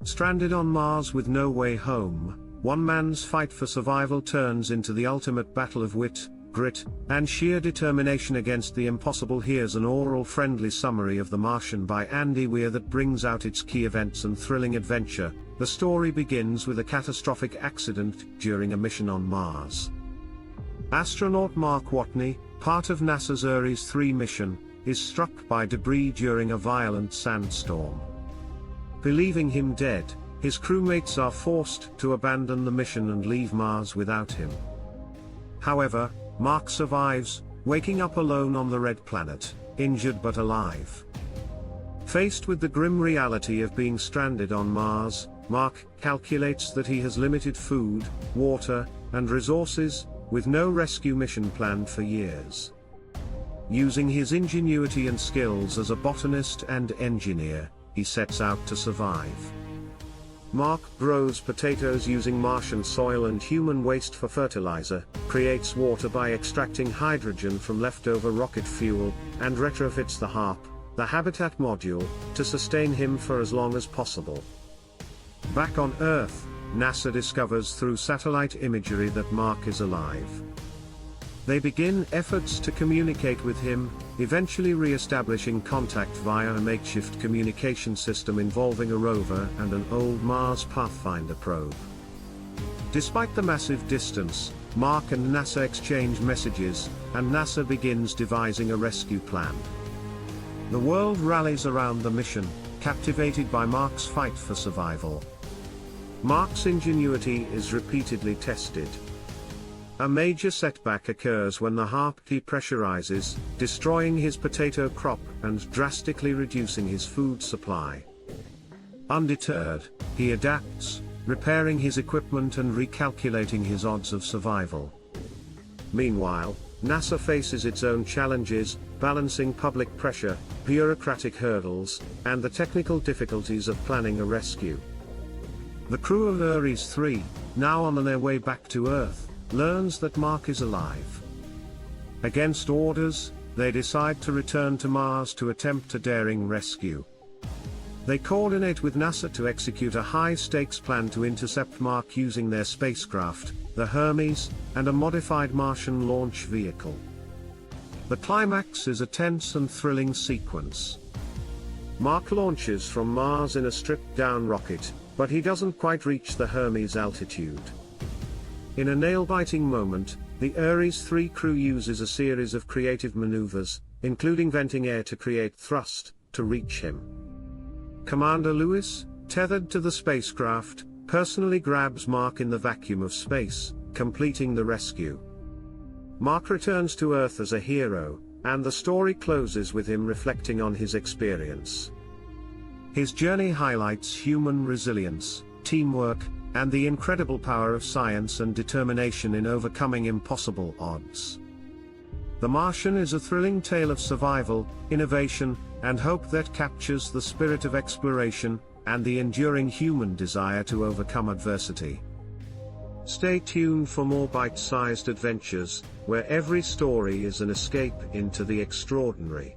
Stranded on Mars with no way home, one man's fight for survival turns into the ultimate battle of wit, grit, and sheer determination against the impossible. Here's an oral-friendly summary of The Martian by Andy Weir that brings out its key events and thrilling adventure. The story begins with a catastrophic accident during a mission on Mars. Astronaut Mark Watney, part of NASA's Ares 3 mission, is struck by debris during a violent sandstorm. Believing him dead, his crewmates are forced to abandon the mission and leave Mars without him. However, Mark survives, waking up alone on the red planet, injured but alive. Faced with the grim reality of being stranded on Mars, Mark calculates that he has limited food, water, and resources, with no rescue mission planned for years. Using his ingenuity and skills as a botanist and engineer, he sets out to survive. Mark grows potatoes using Martian soil and human waste for fertilizer, creates water by extracting hydrogen from leftover rocket fuel, and retrofits the HARP, the habitat module, to sustain him for as long as possible. Back on Earth, NASA discovers through satellite imagery that Mark is alive. They begin efforts to communicate with him, eventually re-establishing contact via a makeshift communication system involving a rover and an old Mars Pathfinder probe. Despite the massive distance, Mark and NASA exchange messages, and NASA begins devising a rescue plan. The world rallies around the mission, captivated by Mark's fight for survival. Mark's ingenuity is repeatedly tested. A major setback occurs when the HARP depressurizes, destroying his potato crop and drastically reducing his food supply. Undeterred, he adapts, repairing his equipment and recalculating his odds of survival. Meanwhile, NASA faces its own challenges, balancing public pressure, bureaucratic hurdles, and the technical difficulties of planning a rescue. The crew of Ares 3, now on their way back to Earth, learns that Mark is alive. Against orders, they decide to return to Mars to attempt a daring rescue. They coordinate with NASA to execute a high-stakes plan to intercept Mark using their spacecraft, the Hermes, and a modified Martian launch vehicle. The climax is a tense and thrilling sequence. Mark launches from Mars in a stripped-down rocket, but he doesn't quite reach the Hermes altitude. In a nail-biting moment, the Ares 3 crew uses a series of creative maneuvers, including venting air to create thrust, to reach him. Commander Lewis, tethered to the spacecraft, personally grabs Mark in the vacuum of space, completing the rescue. Mark returns to Earth as a hero, and the story closes with him reflecting on his experience. His journey highlights human resilience, teamwork, and the incredible power of science and determination in overcoming impossible odds. The Martian is a thrilling tale of survival, innovation, and hope that captures the spirit of exploration, and the enduring human desire to overcome adversity. Stay tuned for more bite-sized adventures, where every story is an escape into the extraordinary.